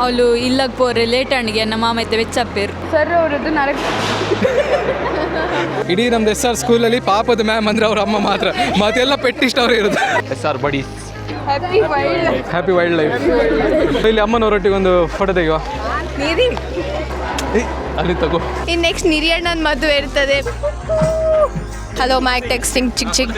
ಅವಳು ಇಲ್ಲಕ್ಕೆ ಪೋರೆ ಲೇಟ್ ಅಣ್ಣಿಗೆ ನಮ್ಮ ಮಾಮ ಐತೆ ವೆಚ್ಚಪ್ಪೇರು ಸರ್ ಅವರದ್ದು ಇಡೀ ನಮ್ದು SR ಸ್ಕೂಲಲ್ಲಿ ಪಾಪದ ಮ್ಯಾಮ್ ಅಂದ್ರೆ ಅವ್ರ ಅಮ್ಮ ಮಾತ್ರ ಮತ್ತೆಲ್ಲ ಪೆಟ್ಟಿಷ್ಟ ಅವರೇ ಇರೋದು. SR ಬಡಿ ಹ್ಯಾಪಿ ವೈಲ್ಡ್ ಲೈಫ್. ಇಲ್ಲಿ ಅಮ್ಮನವರೊಟ್ಟಿಗೆ ಒಂದು ಫೋಟೋ ತೆಗೆಯುವ. ಅಲ್ಲಿ ತಗೋ. ಇನ್ನು ನೆಕ್ಸ್ಟ್ ನಿರಿಯಣ್ಣನ ಮದುವೆ ಇರ್ತದೆ. Hello mike testing check check.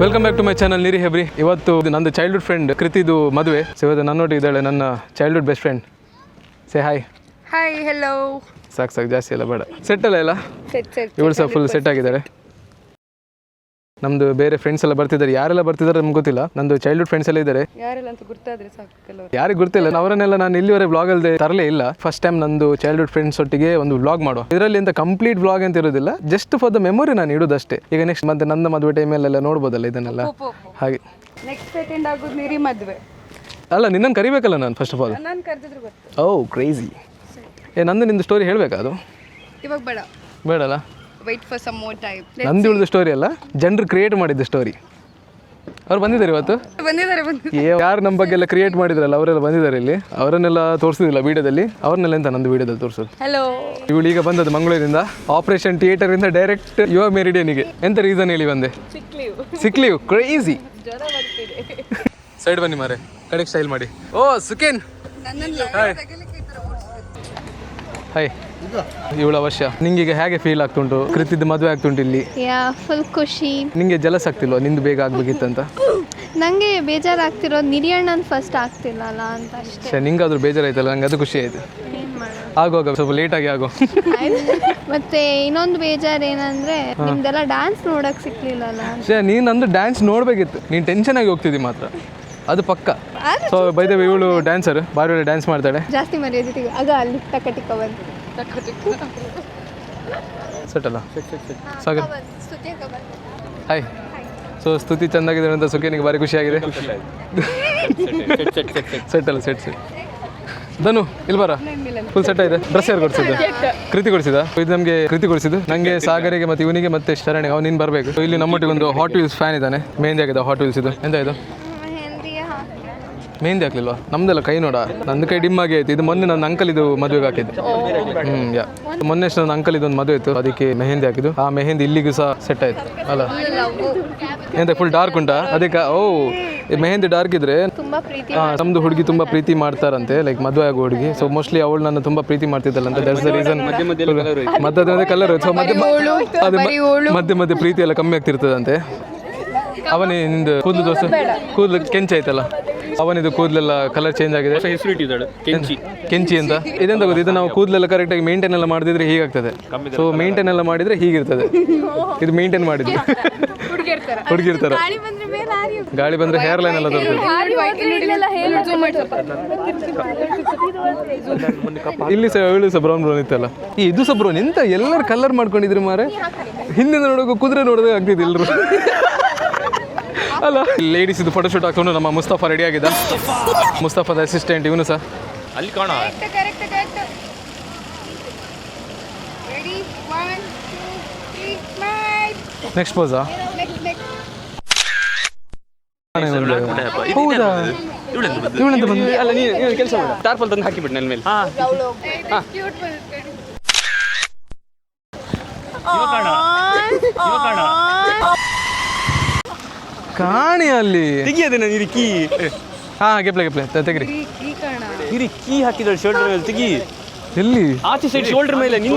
Welcome back to my channel Neeri Hebri. ಇವತ್ತು ನಂದು ಚೈಲ್ಡ್ಹುಡ್ ಫ್ರೆಂಡ್ ಕೃತಿದು ಮದುವೆ. ಸೊ ಇವತ್ತು ನನ್ನೊಟ್ಟಿಗೆ ಇದ್ದಾಳೆ ನನ್ನ childhood best friend. Say hi. Hi hello. ಸಾಕು ಜಾಸ್ತಿ ಎಲ್ಲ ಬೇಡ. ಸೆಟ್ ಅಲ್ಲ ಎಲ್ಲ ಇವಳು ಸಹ ಫುಲ್ ಸೆಟ್ ಆಗಿದ್ದಾರೆ. ನಮ್ದು ಬೇರೆ ಫ್ರೆಂಡ್ಸ್ ಎಲ್ಲ ಬರ್ತಿದ್ದಾರೆ. ಯಾರೆಲ್ಲ ಬರ್ತಿದ್ದಾರೆ ನಮ್ಗೆ ಗೊತ್ತಿಲ್ಲ. ನಂದು ಚೈಲ್ಡ್ಹುಡ್ ಫ್ರೆಂಡ್ಸ್ ಎಲ್ಲ ಇದ್ದಾರೆ. ಯಾರೆಲ್ಲ ಅಂತ ಗೊತ್ತಾದ್ರೆ ಸಾಕು. ಯಾರಿಗೆ ಗೊತ್ತಿಲ್ಲ. ಅವರನ್ನೆಲ್ಲ ನಾನು ಇಲ್ಲಿವರೆಗೆ ವ್ಲಾಗಲ್ಲಿ ತರಲೇ ಇಲ್ಲ. ಫಸ್ಟ್ ಟೈಮ್ ನಂದು ಚೈಲ್ಡ್ಹುಡ್ ಫ್ರೆಂಡ್ಸ್ ಒಟ್ಟಿಗೆ ಒಂದು ವ್ಲಾಗ್ ಮಾಡುವ. ಇದರಲ್ಲಿ ಅಂತ ಕಂಪ್ಲೀಟ್ ವ್ಲಾಗ್ ಅಂತ ಇರೋದಿಲ್ಲ, ಜಸ್ಟ್ ಫಾರ್ ದ ಮೆಮೊರಿ ನಾನು ಇಡೋದಷ್ಟೇ. ಈಗ ನೆಕ್ಸ್ಟ್ ಮತ್ತೆ ನನ್ನ ಮದುವೆ ಟೈಮಲ್ಲೆಲ್ಲ ನೋಡ್ಬೋದಲ್ಲ ಇದನ್ನೆಲ್ಲ. ಹಾಗೆ ನೆಕ್ಸ್ಟ್ ಅಟೆಂಡ್ ಆಗೋದು ನೀರಿ ಮದುವೆ ಅಲ್ಲ, ನಿನ್ನನ್ನು ಕರಿಬೇಕಲ್ಲ ನಾನು ಫಸ್ಟ್ ಆಫ್ ಆಲ್. ನಾನು ಕರೆದಿದ್ರು ಗೊತ್ತು. Oh crazy. ನಂದು ನಿಂದು ಸ್ಟೋರಿ ಹೇಳಬೇಕಾ? ಅದು ಇವಾಗ ಬೇಡ. ಬೇಡಲ್ಲ, wait for some more time. ನಂದು ಉಳಿದ ಸ್ಟೋರಿ ಅಲ್ಲ, ಜನರು ಕ್ರಿಯೇಟ್ ಮಾಡಿದ್ದ ಸ್ಟೋರಿ. ಅವ್ರು ಬಂದಿದ್ದಾರೆ ಇವತ್ತು. ಬಂದಿದ್ದಾರೆ. ಯಾರು ನಮ್ಮ ಬಗ್ಗೆ ಎಲ್ಲ ಕ್ರಿಯೇಟ್ ಮಾಡಿದ್ರಲ್ಲ ಅವರೆಲ್ಲ ಬಂದಿದ್ದಾರೆ ಇಲ್ಲಿ. ಅವರನ್ನೆಲ್ಲ ತೋರಿಸಿದಿಲ್ಲ ವಿಡಿಯೋದಲ್ಲಿ. ಅವ್ರನ್ನೆಲ್ಲ ಎಂತ ನಂದು ವಿಡಿಯೋದಲ್ಲಿ ತೋರಿಸೋದು. ಹಲೋ. ಇವಳು ಈಗ ಬಂದದ್ದು ಮಂಗಳೂರಿಂದ, ಆಪರೇಷನ್ ಥಿಯೇಟರ್ ಇಂದ ಡೈರೆಕ್ಟ್ ಯುವ ಮೆರಿಡಿಯನ್ಗೆ. ಎಂತ ರೀಸನ್ ಹೇಳಿ ಬಂದೆ? ಸಿಕ್ ಲೀವ್. ಕ್ರೇಜಿ. ಸೈಡ್ ಬನ್ನಿ ಮಾರೆ, ಕಡೆಗೆ ಸ್ಟೈಲ್ ಮಾಡಿ. ಓ ಸುಕೇನ್, ಹಾಯ್. ಹಾಯ್. ಇವಳು ಅವಶ್ಯ. ನಿಂಗೆ ಹೇಗೆ ಫೀಲ್ ಆಗ್ತುಂಟು? ಕೃತಿದ್ದು ಮದುವೆ ಆಗ್ತುಂಟು ಇಲ್ಲಿ. ಫುಲ್ ಖುಷಿ. ನಿಂಗೆ ಜಲಸ್ ಆಗ್ತಿಲ್ವಾ ನಿಂದು ಬೇಗ ಆಗ್ಬೇಕಿತ್ತಂತ? ನನಗೆ ಬೇಜಾರಾಗ್ತಿರೋದು ನಿರಿಯಣ್ಣನ ಫಸ್ಟ್ ಆಗ್ತಿಲ್ಲಲ್ಲ ಅಂತ ಅಷ್ಟೇ. ನಿಂಗಾದ್ರೂ ಬೇಜಾರಾಯ್ತಲ್ಲ, ನಂಗೆ ಅದು ಖುಷಿ ಆಯ್ತು. ಆಗುವಾಗ ಸ್ವಲ್ಪ ಲೇಟಾಗಿ ಆಗೋ. ಮತ್ತೆ ಇನ್ನೊಂದು ಬೇಜಾರು ಏನಂದ್ರೆ ನಿಮ್ದೆಲ್ಲ ಡ್ಯಾನ್ಸ್ ನೋಡಕ್ ಸಿಕ್ಲಿಲ್ಲಲ್ಲ. ನೀನು ನಂದು ಡ್ಯಾನ್ಸ್ ನೋಡ್ಬೇಕಿತ್ತು. ನೀನು ಟೆನ್ಷನ್ ಆಗಿ ಹೋಗ್ತಿದ್ದಿ ಮಾತ್ರ, ಅದು ಪಕ್ಕ. ಸೊ ಬೈ ದ ವೇ ಇವಳು ಡ್ಯಾನ್ಸರ್, ಬಾರಿ ಒಳ್ಳೆ ಡ್ಯಾನ್ಸ್ ಮಾಡ್ತಾಳೆ. ಜಾಸ್ತಿ ಮರ್ಯಾದೆ ಆಗ ಅಲ್ಲಿ ಟಕ ಬಂದು ಸೆಟ್ ಅಲ್ಲ ಸಾಗರ್. ಹಾಯ್. ಸೊ ಸ್ತುತಿ ಚೆಂದಾಗಿದೆ ಅಂತ ಸುಖೇನಿಗೆ ಭಾರಿ ಖುಷಿಯಾಗಿದೆ. ಸೆಟ್ ಅಲ್ಲ, ಸೆಟ್. ಧನು ಇಲ್ಲಿ ಬರ, ಫುಲ್ ಸೆಟ್ ಆಗಿದೆ. ಡ್ರೆಸ್ ಯಾರು ಕೊಡಿಸಿದ್ದು? ಕೃತಿ ಕೊಡಿಸಿದ. ಇದು ನಮಗೆ ಕೃತಿ ಕೊಡಿಸಿದ್ದು. ನನಗೆ ಸಾಗರಿಗೆ ಮತ್ತೆ ಇವನಿಗೆ ಮತ್ತೆ ಶರಣಿಗೆ. ಅವ್ನು ನೀನು ಬರಬೇಕು. ಇಲ್ಲಿ ನಮ್ಮೊಟ್ಟಿಗೆ ಒಂದು ಹಾಟ್ ವೀಲ್ಸ್ ಫ್ಯಾನ್ ಇದ್ದಾನೆ. ಮೆಹಂದಿ ಆಗಿದೆ ಹಾಟ್ ವೀಲ್ಸ್. ಇದು ಎಂತ ಇದು? ಮೆಹಂದಿ ಹಾಕ್ಲಿಲ್ವಾ? ನಮ್ದೆಲ್ಲ ಕೈ ನೋಡ, ನಂದು ಕೈ ಡಿಮ್ ಆಗಿ ಆಯ್ತು. ಇದು ಮೊನ್ನೆ ನನ್ನ ಅಂಕಲ್ ಇದು ಮದುವೆಗೆ ಹಾಕಿದ್ದು. ಮೊನ್ನೆ ನನ್ನ ಅಂಕಲ್ ಇದೊಂದು ಮದುವೆ ಇತ್ತು, ಅದಕ್ಕೆ ಮೆಹಂದಿ ಹಾಕಿದ್ದು. ಆ ಮೆಹಂದಿ ಇಲ್ಲಿಗೂ ಸಹ ಸೆಟ್ ಆಯ್ತು ಅಲ್ಲ? ಎಂತ ಫುಲ್ ಡಾರ್ಕ್ ಉಂಟಾ ಅದಕ್ಕೆ? ಓ ಮೆಹಂದಿ ಡಾರ್ಕ್ ಇದ್ರೆ ನಮ್ದು ಹುಡುಗಿ ತುಂಬಾ ಪ್ರೀತಿ ಮಾಡ್ತಾರಂತೆ, ಲೈಕ್ ಮದುವೆ ಆಗೋ ಹುಡುಗಿ. ಸೊ ಮೋಸ್ಟ್ಲಿ ಅವಳು ನನ್ನ ತುಂಬಾ ಪ್ರೀತಿ ಮಾಡ್ತಿದ್ದಲ್ಲಂತ. That's the reason. ಮಧ್ಯೆ ಕಲರ್ ಮಧ್ಯೆ ಮಧ್ಯೆ ಪ್ರೀತಿ ಎಲ್ಲ ಕಮ್ಮಿ ಆಗ್ತಿರ್ತದಂತೆ. ಅವನೇ ನಿಂದು ಕೂದಲು ದೋಸೆ, ಕೂದಲು ಕೆಂಚ ಆಯ್ತಲ್ಲ, ಅವನಿದು ಕೂದಲೆಲ್ಲ ಕಲರ್ ಚೇಂಜ್ ಆಗಿದೆ. ಕೆಂಚಿ ಅಂತ. ಇದೆಂತ ಗೊತ್ತು? ಇದು ನಾವು ಕೂದಲೆಲ್ಲ ಕರೆಕ್ಟಾಗಿ ಮೇಂಟೈನ್ ಎಲ್ಲ ಮಾಡಿದ್ರೆ ಹೀಗಾಗ್ತದೆ. ಸೊ ಮೇಂಟೈನ್ ಎಲ್ಲ ಮಾಡಿದ್ರೆ ಹೀಗಿರ್ತದೆ. ಇದು ಮೇಂಟೈನ್ ಮಾಡಿದ್ರೆ ಹುಡುಗಿರ್ತಾರ. ಗಾಳಿ ಬಂದ್ರೆ ಹೇರ್ ಲೈನ್ ಎಲ್ಲ ತರ್ತದೆ. ಇಲ್ಲಿ ಸಹ ಇವಳು ಸಹ ಬ್ರೌನ್ ಇತ್ತಲ್ಲ. ಇದು ಸಹ ಬ್ರೌನ್. ಎಂತ ಎಲ್ಲರೂ ಕಲರ್ ಮಾಡ್ಕೊಂಡಿದ್ರು ಮಾರೆ. ಹಿಂದಿನ ನೋಡೋಕೆ ಕುದುರೆ ನೋಡೋದೇ ಆಗ್ತಿದ್ದು ಎಲ್ಲರೂ ಅಲ್ಲ. ಲೇಡೀಸ್ ಇದು ಫೋಟೋ ಶೂಟ್ ಹಾಕೊಂಡು ನಮ್ಮ ಮುಸ್ತಫಾ ರೆಡಿ ಆಗಿದ್ದ. ಮುಸ್ತಫಾದ ಅಸಿಸ್ಟೆಂಟ್ ಇವನು ಸಹ ಅಲ್ಲಿ ಕಾಣ. ನೆಕ್ಸ್ಟ್ ಪೋಸಾ? ಹೌದಾ? ಇವಳಂತ ಬಂದು ಅಲ್ಲ, ನೀನು ಕೆಲಸ ಮಾಡ, ಟಾರ್ಪಲ್ ತಂದು ಹಾಕಿಬಿಟ್ಟು ನನ್ನ ಮೇಲೆ. ಕಾಣಿ ಅಲ್ಲಿ ತೆಗಿಯದೇನ ನೀರು ಕೀ. ಹಾ ಗೆಪ್ಲೆ ತೆಗಿರಿ. ನೀರು ಕೀ ಹಾಕಿದಳು ಶೋಲ್ಡರ್ ಮೇಲೆ. ತೆಗಿ. ಎಲ್ಲಿ? ಆಚೆ ಸೈಡ್ ಶೋಲ್ಡರ್ ಮೇಲೆ. ಎಂತ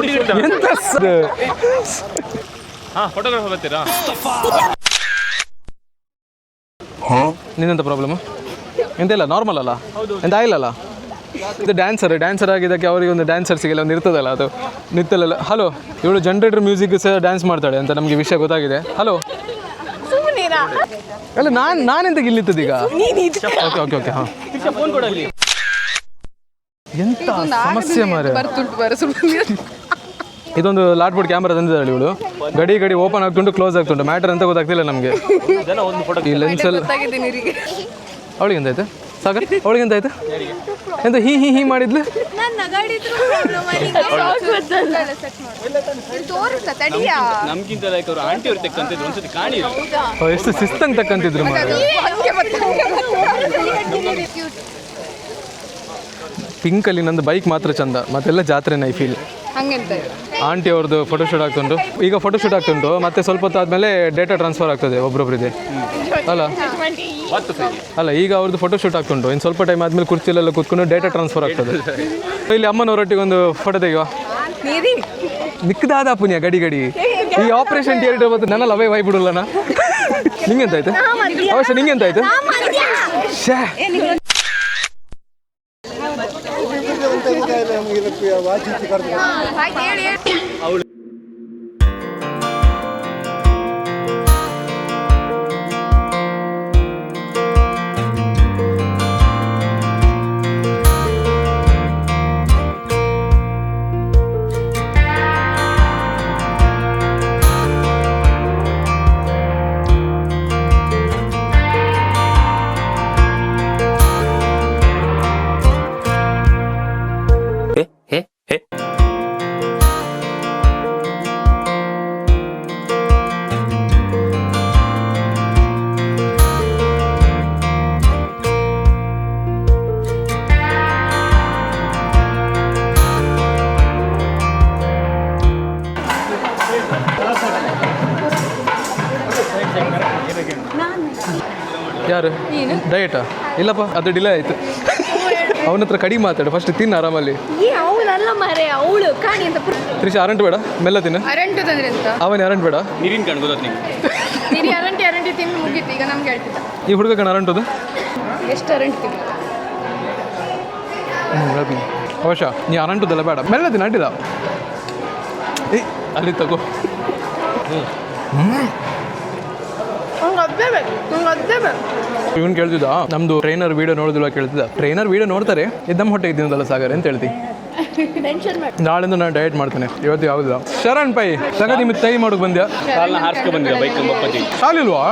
ಫೋಟೋಗ್ರಾಫರ್ ಬರ್ತೀರಾ? ನಿನ್ನಂತ ಪ್ರಾಬ್ಲಮ್ ಎಂತ ಇಲ್ಲ, ನಾರ್ಮಲ್ ಅಲ್ಲ, ಎಂತ ಆಗಿಲ್ಲಲ್ಲ. ಇದು ಡ್ಯಾನ್ಸರ್ ಆಗಿದ್ದಕ್ಕೆ ಅವರಿಗೆ ಒಂದು ಡ್ಯಾನ್ಸರ್ಸಿಗೆಲ್ಲ ಒಂದು ಇರ್ತದಲ್ಲ, ಅದು ನಿತ್ತಲ್ಲ. ಹಲೋ, ಇವಳು ಜನರೇಟರ್ ಮ್ಯೂಸಿಕ್ ಸಹ ಡ್ಯಾನ್ಸ್ ಮಾಡ್ತಾಳೆ ಅಂತ ನಮಗೆ ವಿಷಯ ಗೊತ್ತಾಗಿದೆ. ಹಲೋ ಅಲ್ಲ, ನಾನೆಂತ ಇಲ್ಲಿತ್ತದೀಗ? ಓಕೆ ಹಾಂ. ಎಂತ ಸಮಸ್ಯೆ ಮಾರೆ. ಇದೊಂದು ಲಾಟ್ಬೋರ್ಡ್ ಕ್ಯಾಮ್ರಾ ತಂದಿದ್ದಾಳೆ ಇವಳು. ಗಡಿ ಗಡಿ ಓಪನ್ ಆಗ್ತುಂಟು, ಕ್ಲೋಸ್ ಆಗ್ತುಂಟು. ಮ್ಯಾಟರ್ ಅಂತ ಗೊತ್ತಾಗ್ತಿಲ್ಲ ನಮಗೆ. ಈ ಲೆನ್ಸಲ್ಲಿ ಅವಳಿಗೆ ಎಂತಾಯ್ತು ಸಾಗರ್? ಅವಳಿಗೆ ಎಂತಾಯ್ತು? ಎಂತ ಹೀ ಹೀ ಹೀ ಮಾಡಿದ್ಲು? ನಮ್ಗಿಂತ ಲೈಕ್ ಅವರು ಆಂಟಿ ಅವ್ರು ತೆಕ್ಕಂತಿದ್ರು ಒಂದ್ಸತಿ ಕಾಣಿ. ಎಷ್ಟು ಶಿಸ್ತಂಗೆ ತಕ್ಕಂತಿದ್ರು ಮಾರೆ. ಪಿಂಕಲ್ಲಿ ನಂದು ಬೈಕ್ ಮಾತ್ರ ಚಂದ, ಮತ್ತೆಲ್ಲ ಜಾತ್ರೆನ ಐ ಫೀಲ್. ಆಂಟಿ ಅವ್ರದ್ದು ಫೋಟೋಶೂಟ್ ಆಗ್ತುಂಟು. ಈಗ ಫೋಟೋಶೂಟ್ ಆಗ್ತುಂಟು, ಮತ್ತೆ ಸ್ವಲ್ಪ ಹೊತ್ತು ಆದಮೇಲೆ ಡೇಟಾ ಟ್ರಾನ್ಸ್ಫರ್ ಆಗ್ತದೆ ಒಬ್ರೊಬ್ರಿಗೆ ಅಲ್ಲ. ಈಗ ಅವ್ರದ್ದು ಫೋಟೋಶೂಟ್ ಆಗ್ತುಂಟು, ಇನ್ನು ಸ್ವಲ್ಪ ಟೈಮ್ ಆದಮೇಲೆ ಕುರ್ಚಿಲೆಲ್ಲ ಕೂತ್ಕೊಂಡು ಡೇಟಾ ಟ್ರಾನ್ಸ್ಫರ್ ಆಗ್ತದೆ. ಇಲ್ಲಿ ಅಮ್ಮನವರೊಟ್ಟಿಗೆ ಒಂದು ಫೋಟೋ ತೆಗೆಯುವ. ನಿಕ್ಕದಾದ ಪುಣ್ಯ ಗಡಿ ಗಡಿ ಈ ಆಪರೇಷನ್ ಥಿಯೇಟರ್ ಬಂದು ನನ್ನ ಲವೇ ವೈ ಬಿಡಲ್ಲನ. ನಿಂಗೆಂತಾಯ್ತು? ಅವಶ್ಯ ನಿಂಗೆಂತಾಯ್ತು? ಯಾರು ಡಯಟಾ? ಇಲ್ಲಪ್ಪ, ಅದು ಡಿಲೇ ಆಯಿತು. ಅವನ ಹತ್ರ ಕಡಿಮೆ ಮಾತಾಡು, ಫಸ್ಟ್ ತಿನ್ನು ಆರಾಮಲ್ಲಿ. ತ್ರಿಷಾ ಅರಂಟ್ ಬೇಡ, ಮೆಲ್ಲ ತಿನ್ನು. ಅವನೇ ಅರಂಟ್ ಬೇಡ. ನೀರಿನ ಕಣ್ ಗೊತ್ತ ಅರಂಟಿ ತಿಂದು ಮುಗೀತು. ಈಗ ನಮ್ಗೆ ಹೇಳ್ತಿದ್ದ ಈ ಹುಡುಗ ಕಣ ಅರಂಟದು ಎಷ್ಟು ಅರಂಟಿ ತಿಂದು ಹೇಳ್ತೀನಿ. ಅವಶ್ಯ ನೀ ಅರಂಟದಲ್ಲ ಬೇಡ, ಮೆಲ್ಲ ತಿನ್ನು. ಅಡ್ಡಿದ ಏಯ್ ಅಲ್ಲಿ ತಗೋ. ಇವನು ಕೇಳ್ತಿದ್ದ ನಮ್ದು ಟ್ರೈನರ್ ವಿಡಿಯೋ ನೋಡೋದಿಲ್ಲ ಕೇಳ್ತಿದ್ದ. ಟ್ರೈನರ್ ವಿಡಿಯೋ ನೋಡ್ತಾರೆ, ನಮ್ಮ ಹೊಟ್ಟೆ ಇದ್ದೀನದಲ್ಲ ಸಾಗರ್ ಅಂತ ಹೇಳ್ತಿ. ನಾಳೆಂದು ನಾನು ಡಯಟ್ ಮಾಡ್ತೇನೆ, ಇವತ್ತು ಯಾವುದಿಲ್ಲ. ಶರಣ್ ಪೈ ಸಗ ನಿಮಗೆ ತೈ ಮಾಡೋಕೆ ಬಂದ್ಯಾ? ಹಾರಿಸ್ಕೊ ಬಂದಿದ್ದ ಬೈಕ್ ಬಪ್ಪತ್ತಿ ಶಾಲಿಲ್ವಾ?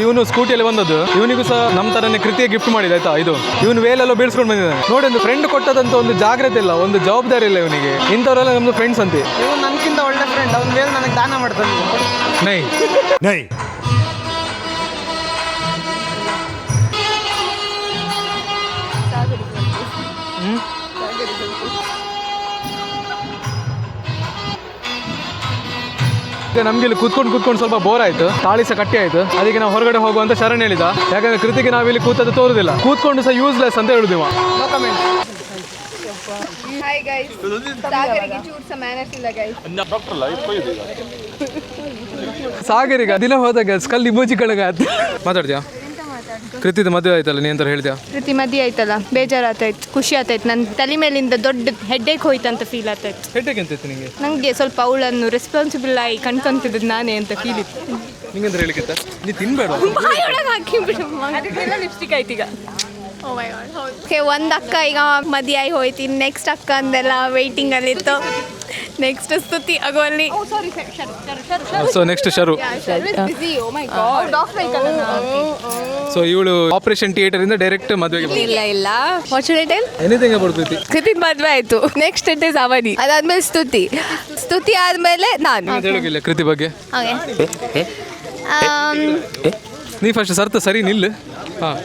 ಇವನು ಸ್ಕೂಟಿಯಲ್ಲಿ ಬಂದದ್ದು. ಇವನಿಗೂ ಸಹ ನಮ್ಮ ಥರನೇ ಕೃತಿಯ ಗಿಫ್ಟ್ ಮಾಡಿದ ಆಯ್ತಾ. ಇದು ಇವನು ವೇಲೆಲ್ಲ ಬೀಳ್ಸ್ಕೊಂಡು ಬಂದಿದ್ದಾನೆ ನೋಡಿ. ಒಂದು ಫ್ರೆಂಡ್ ಕೊಟ್ಟದಂತ ಒಂದು ಜಾಗ್ರತೆ ಇಲ್ಲ, ಒಂದು ಜವಾಬ್ದಾರಿ ಇಲ್ಲ ಇವನಿಗೆ. ಇಂಥವರೆಲ್ಲ ನಮ್ದು ಫ್ರೆಂಡ್ಸ್ ಅಂತೆ. ಇವನು ನನಗಿಂತ ಒಳ್ಳೆ ಫ್ರೆಂಡ್, ಅವ್ನ ವೇಲ್ ನನಗೆ ದಾನ ಮಾಡ್ತಾನೆ. ನೈ ನೈ ನಮ್ಗೆ ಇಲ್ಲಿ ಕೂತ್ಕೊಂಡು ಸ್ವಲ್ಪ ಬೋರ್ ಆಯ್ತು, ತಾಳಿ ಸಹ ಕಟ್ಟಿ ಆಯ್ತು. ಅದಕ್ಕೆ ನಾವು ಹೊರಗಡೆ ಹೋಗುವಂತ ಶರಣ್ ಹೇಳಿದ. ಯಾಕಂದ್ರೆ ಕೃತಿಗೆ ನಾವಿಲ್ಲಿ ಕೂತದ್ದು ತೋರುದಿಲ್ಲ, ಕೂತ್ಕೊಂಡು ಸಹ ಯೂಸ್ಲೆಸ್ ಅಂತ ಹೇಳುದಿವ. ಹಾಯ್ ಗೈಸ್, ಸಾಗರಿಗೆ ಚೂರು ಸಹ ಮ್ಯಾನರ್ಸ್ ಇಲ್ಲ ಗೈಸ್. ಸಾಗರಿಗೆ ದಿನ ಹೋದಾಗ ಸ್ಕಲ್ ಇಮೋಜಿ ಕಳಗ ಮಾತಾಡ್ತೀಯಾ? ಕೃತಿದ ಮದುವೆ ಆಯ್ತಲ್ಲ, ನೀ ಅಂತ ಹೇಳ್ತೀಯಾ? ಕೃತಿ ಮದುವೆ ಆಯ್ತಲ್ಲ, ಬೇಜಾರಾಗ್ತಾಯ್ತು, ಖುಷಿ ಆಗ್ತಾಯ್ತು. ನನ್ನ ತಲೆ ಮೇಲಿಂದ ದೊಡ್ಡ ಹೆಡ್ಡೇಕ್ ಹೋಯ್ತಂತ ಫೀಲ್ ಆಗ್ತಾಯ್ತು. ಹೆಡ್ಡೇಕ್ ಎಂತ ಇತ್ತು ನಿಂಗೆ? ನನಗೆ ಸ್ವಲ್ಪ ಅವಳನ್ನು ರೆಸ್ಪಾನ್ಸಿಬಲ್ ಆಗಿ ಕಣ್ಕೊಂತಿದ್ದು ನಾನೇ ಅಂತ ಫೀಲ್ ಇತ್ತು. ನಿಂಗಂತ ಹೇಳಿಕ್ಕಿತ್ತ? ನೀ ತಿನ್ಬೇಡ, ಅದಕ್ಕೆಲ್ಲ ಲಿಪ್ಸ್ಟಿಕ್ ಆಯ್ತು ಈಗ. ಒಂದು ಅಕ್ಕ ಈಗ ಮದುವೆ ಆಗಿ ಹೋಯ್ತು, ನೆಕ್ಸ್ಟ್ ಅಕ್ಕ ಅಂದೆಲ್ಲ ವೇಟಿಂಗಲ್ಲಿತ್ತು. ನೆಕ್ಸ್ಟ್ ಸ್ತುತಿ ಅಗೋಲ್ಲಿ. ಸೊ ನೆಕ್ಸ್ಟ್ ಶರು. ಸೊ ಇವಳು ಆಪರೇಷನ್ ಥಿಯೇಟರ್ ಇಂದ ಡೈರೆಕ್ಟ್ ಮದುವೆಗೆ. ಇಲ್ಲ ಫಾರ್ಚುನೇಟ್ ಎನಿಥಿಂಗ್ ಅಬೌಟ್ ಕೃತಿ. ಕೃತಿ ಮದುವೆ ಆಯ್ತು, ನೆಕ್ಸ್ಟ್ ಇಟ್ ಇಸ್ ಅವನಿ, ಅದಾದ್ಮೇಲೆ ಸ್ತುತಿ ಆದ್ಮೇಲೆ ನಾನು ಹೇಳೋಗಿಲ್ಲ ಕೃತಿ ಬಗ್ಗೆ. ನೀ ಫಸ್ಟ್ ಸರ್ತ ಸರಿ ನಿಲ್ಲು. ಹಾಂ,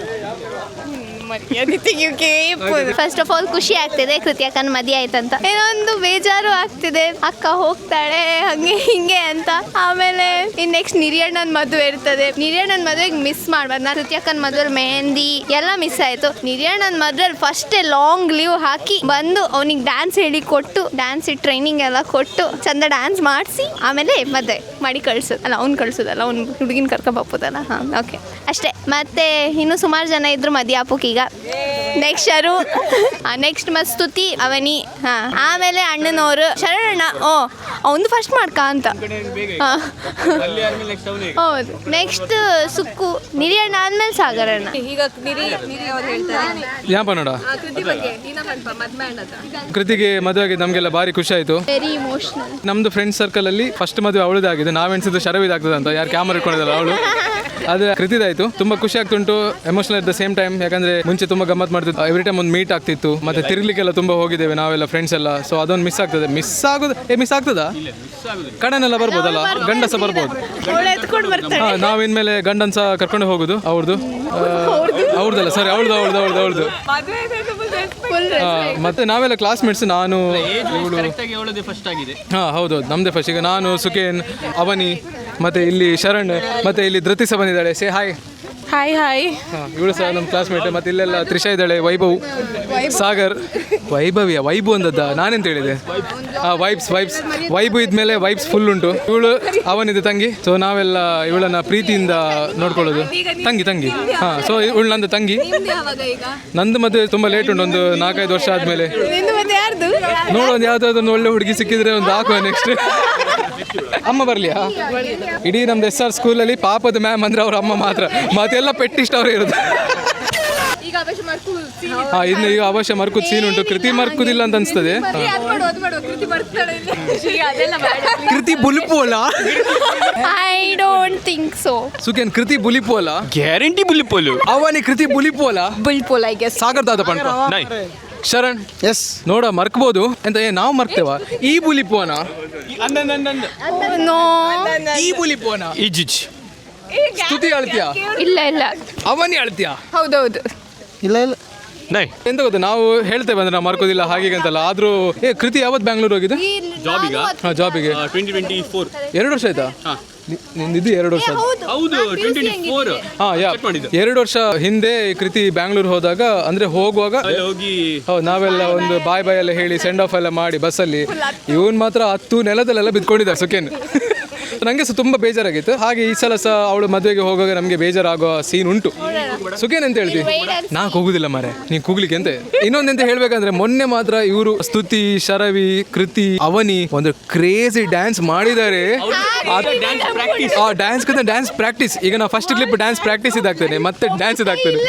ಫಸ್ಟ್ ಆಫ್ ಆಲ್ ಖುಷಿ ಆಗ್ತಿದೆ ಕೃತಿ ಅಕ್ಕನ ಮದುವೆ ಆಯ್ತಂತ. ಏನೊಂದು ಬೇಜಾರು ಆಗ್ತಿದೆ, ಅಕ್ಕ ಹೋಗ್ತಾಳೆ ಹಂಗೆ ಹಿಂಗೆ ಅಂತ. ಆಮೇಲೆ ಇನ್ ನೆಕ್ಸ್ಟ್ ನಿರ್ಯಣ್ಣನ ಮದುವೆ ಇರ್ತದೆ. ನಿರ್ಯಣ್ಣನ ಮದುವೆಗೆ ಮಿಸ್ ಮಾಡ್ಬಾರ್ದು. ನಾನು ಕೃತಿ ಅಕ್ಕನ ಮದುವೆಲಿ ಮೆಹಂದಿ ಎಲ್ಲ ಮಿಸ್ ಆಯ್ತು. ನಿರ್ಯಣ್ಣನ ಮದುವೆಲಿ ಫಸ್ಟ್ ಲಾಂಗ್ ಲೀವ್ ಹಾಕಿ ಬಂದು ಅವನಿಗೆ ಡ್ಯಾನ್ಸ್ ಹೇಳಿ ಕೊಟ್ಟು, ಡ್ಯಾನ್ಸ್ ಟ್ರೈನಿಂಗ್ ಎಲ್ಲ ಕೊಟ್ಟು ಚಂದ ಡ್ಯಾನ್ಸ್ ಮಾಡಿಸಿ ಆಮೇಲೆ ಮದುವೆ ಮಾಡಿ ಕಳ್ಸೋದು ಅಲ್ಲ, ಅವ್ನು ಕಳ್ಸೋದಲ್ಲ, ಅವ್ನು ಹುಡುಗಿನ ಕರ್ಕೊಂಬಪ್ಪದಲ್ಲ. ಹಾಂ, ಓಕೆ ಅಷ್ಟೇ. ಮತ್ತು ಇನ್ನೂ ಸುಮಾರು ಜನ ಇದ್ರು ಮದುವೆ ಆಪೋಕೀಗ. ನೆಕ್ಸ್ಟ್ ಶರು, ನೆಕ್ಸ್ಟ್ ಸ್ತುತಿ, ಅವನಿ, ಹಾಂ, ಆಮೇಲೆ ಅಣ್ಣನವರು ಶರಣಣ್ಣ. ಅವನು ಫಸ್ಟ್ ಮಾಡ್ಕ ಅಂತ. ಹಾಂ, ಹೌದು. ನೆಕ್ಸ್ಟ್ ಸುಕ್ಕು, ನಿರಿಯಣ್ಣ ಆದ್ಮೇಲೆ ಸಾಗರಣ್ಣ. ಈಗ ಅವ್ರು ಹೇಳ್ತಾರೆ ಯಾಪ ನೋಡ ಕೃತಿಗೆ ಮದುವೆ ಆಗಿದೆ, ನಮಗೆಲ್ಲ ಭಾರಿ ಖುಷಿ ಆಯಿತು. Very emotional. ನಮ್ಮದು ಫ್ರೆಂಡ್ಸ್ ಸರ್ಕಲಲ್ಲಿ ಫಸ್ಟ್ ಮದುವೆ ಅವಳದಾಗಿದೆ. ನಾವು ಎಣಿಸಿದ್ದು ಶರವಿದಾಗ್ತದೆ ಅಂತ, ಯಾರು ಕ್ಯಾಮರಾ ಇಟ್ಕೊಂಡಿದ್ದಲ್ಲ ಅವಳು. ಅದು ಕೃತಿದಾಯಿತು. ತುಂಬ ಖುಷಿ ಆಗ್ತುಂಟು, emotional at the same time. ಯಾಕಂದರೆ ಮುಂಚೆ ತುಂಬ ಗಮ್ಮತ್ ಮಾಡ್ತಿತ್ತು, ಎವ್ರಿ ಟೈಮ್ ಒಂದು ಮೀಟ್ ಆಗ್ತಿತ್ತು, ಮತ್ತು ತಿರ್ಲಿಕ್ಕೆಲ್ಲ ತುಂಬ ಹೋಗಿದ್ದೇವೆ ನಾವೆಲ್ಲ ಫ್ರೆಂಡ್ಸ್ ಎಲ್ಲ. ಸೊ ಅದೊಂದು ಮಿಸ್ ಆಗ್ತದೆ. ಮಿಸ್ ಆಗ್ತದಾ? ಕಡನೆಲ್ಲ ಬರ್ಬೋದಲ್ಲ, ಗಂಡಸ ಬರ್ಬೋದು. ಹಾಂ, ನಾವು ಇನ್ಮೇಲೆ ಗಂಡನ ಸಹ ಕರ್ಕೊಂಡು ಹೋಗೋದು. ಅವ್ರದ್ದಲ್ಲ, ಸರಿ, ಅವ್ರದ್ದು. ಮತ್ತೆ ನಾವೆಲ್ಲ ಕ್ಲಾಸ್ಮೇಟ್ಸ್. ನಾನು ಫಸ್ಟ್ ಆಗಿದೆ. ಹಾಂ, ಹೌದೌದು, ನಮ್ಮದೇ ಫಸ್ಟ್. ಈಗ ನಾನು, ಸುಕೇನ್, ಅವನಿ, ಮತ್ತು ಇಲ್ಲಿ ಶರಣ್, ಮತ್ತು ಇಲ್ಲಿ ಧೃತಿ ಸಹ ಬಂದಿದ್ದಾಳೆ. Say hi. ಹಾಯ್. ಹಾಂ, ಇವಳು ಸಹ ನಮ್ಮ ಕ್ಲಾಸ್ಮೇಟ್. ಮತ್ತು ಇಲ್ಲೆಲ್ಲ ತ್ರಿಷಾ ಇದ್ದಾಳೆ, ವೈಭವ್, ಸಾಗರ್. ವೈಭು ಅಂದದ್ದ, ನಾನೆಂತ ಹೇಳಿದೆ? ಹಾಂ, ವೈಬ್ಸ್. ವೈಭು ಇದ್ಮೇಲೆ ವೈಬ್ಸ್ ಫುಲ್ ಉಂಟು. ಇವಳು ಅವನಿದೆ ತಂಗಿ. ಸೊ ನಾವೆಲ್ಲ ಇವಳನ್ನ ಪ್ರೀತಿಯಿಂದ ನೋಡ್ಕೊಳ್ಳೋದು. ತಂಗಿ. ಹಾಂ, ಸೊ ಇವಳು ನಂದು ತಂಗಿ. ನಂದು ಮದುವೆ ತುಂಬ ಲೇಟ್ ಉಂಟು, ಒಂದು 4-5 ವರ್ಷ ಆದಮೇಲೆ. ನೋಡು, ಒಂದು ಯಾವುದಾದ್ರು ಒಳ್ಳೆ ಹುಡುಗಿ ಸಿಕ್ಕಿದ್ರೆ ಒಂದು ಹಾಕುವ ನೆಕ್ಸ್ಟ್. ಅಮ್ಮ ಬರಲಿಯಾ? ಇಡೀ ನಮ್ದು SR ಸ್ಕೂಲಲ್ಲಿ ಪಾಪದ ಮ್ಯಾಮ್ ಅಂದರೆ ಅವ್ರ ಅಮ್ಮ ಮಾತ್ರ, ಮತ್ತೆಲ್ಲ ಪೆಟ್ಟಿಷ್ಟ ಅವರೇ ಇರೋದು. ಹಾಂ, ಇನ್ನು ಈಗ ಅವಶ್ಯ ಮರ್ಕುದ್ ಸೀನ್ ಉಂಟು. ಕೃತಿ ಮರ್ಕುದಿಲ್ಲ ಅಂತ ಅನಿಸ್ತದೆ. ಕೃತಿ ಬುಲಿಪೋಲ? I don't think so. Sukhen Kriti ಬುಲಿಪೋಲ? ಗ್ಯಾರಂಟಿ ಬುಲಿಪೋಲು. ಅವನಿ ಕೃತಿ ಬುಲಿಪೋಲ? ಬುಲ್ಪೋಲ್ ಐ ಗೆಸ್. ಸಾಗರ್ ದಾದ ಪಂಡ ನೈ ಶರಣ್. ಎಸ್, ನೋಡ ಮರ್ಕ್ಬೋದು ಅಂತ. ನಾವು ಮರ್ಕ್ತೇವ? ಈ ಬುಲಿಪೋನ? ನೋ, ಈ ಬುಲಿಪೋನ? ಇಜಿಜ್ ಸ್ತುತಿ ಅಳ್ತೀಯಾ? ಇಲ್ಲ. ಅವನಿ ಅಳ್ತೀಯಾ? ಹೌದೌದು. ಇಲ್ಲ. ನೈ ಎಂತ ಗೊತ್ತಾ, ನಾವು ಹೇಳ್ತೇವೆ ಅಂದ್ರೆ ನಾವು ಮರ್ಕೋದಿಲ್ಲ ಹಾಗೆ ಅಂತಲ್ಲ. ಆದ್ರೂ ಕೃತಿ ಯಾವತ್ತು ಬ್ಯಾಂಗ್ಳೂರ್ ಹೋಗಿದೆ? ಜಾಬಿಗ? ಹಾಂ, ಜಾಬಿಗೆ. 2024. 2 ವರ್ಷ ಆಯ್ತಾ? ನಿಂದಿದ್ದು 2 ವರ್ಷ. ಹೌದು, 2024. ಹಾಂ, 2 ವರ್ಷ ಹಿಂದೆ ಕೃತಿ ಬ್ಯಾಂಗ್ಳೂರ್ ಹೋದಾಗ, ಅಂದ್ರೆ ಹೋಗುವಾಗ ಹೋಗಿ ನಾವೆಲ್ಲ ಒಂದು ಬಾಯ್ ಎಲ್ಲ ಹೇಳಿ ಸೆಂಡ್ ಆಫ್ ಎಲ್ಲ ಮಾಡಿ ಬಸ್ಸಲ್ಲಿ. ಇವನ್ ಮಾತ್ರ 10 ನೆಲದಲ್ಲೆಲ್ಲ ಬಿದ್ಕೊಂಡಿದ್ದಾರೆ ಸುಖೇನ್. ನನಗೆ ಸಹ ತುಂಬ ಬೇಜಾರಾಗಿತ್ತು. ಹಾಗೆ ಈ ಸಲ ಸಹ ಅವಳು ಮದುವೆಗೆ ಹೋಗುವಾಗ ನಮಗೆ ಬೇಜಾರಾಗೋ ಸೀನ್ ಉಂಟು. ಸುಖೇನ್ ಅಂತ ಹೇಳ್ತೀವಿ? ನಾ ಕೂಗುದಿಲ್ಲ ಮಾರೆ, ನೀನು ಕೂಗ್ಲಿಕ್ಕೆ ಅಂತ. ಇನ್ನೊಂದೆಂತ ಹೇಳ್ಬೇಕಂದ್ರೆ, ಮೊನ್ನೆ ಮಾತ್ರ ಇವರು ಸ್ತುತಿ, ಶರವಿ, ಕೃತಿ, ಅವನಿ ಒಂದು ಕ್ರೇಜಿ ಡ್ಯಾನ್ಸ್ ಮಾಡಿದ್ದಾರೆ. ಆ ಡ್ಯಾನ್ಸ್ ಪ್ರಾಕ್ಟೀಸ್. ಈಗ ನಾವು ಫಸ್ಟ್ ಕ್ಲಿಪ್ ಡ್ಯಾನ್ಸ್ ಪ್ರಾಕ್ಟೀಸ್ ಇದಾಗ್ತೇನೆ, ಮತ್ತೆ ಡ್ಯಾನ್ಸ್ ಇದಾಗ್ತದೆ.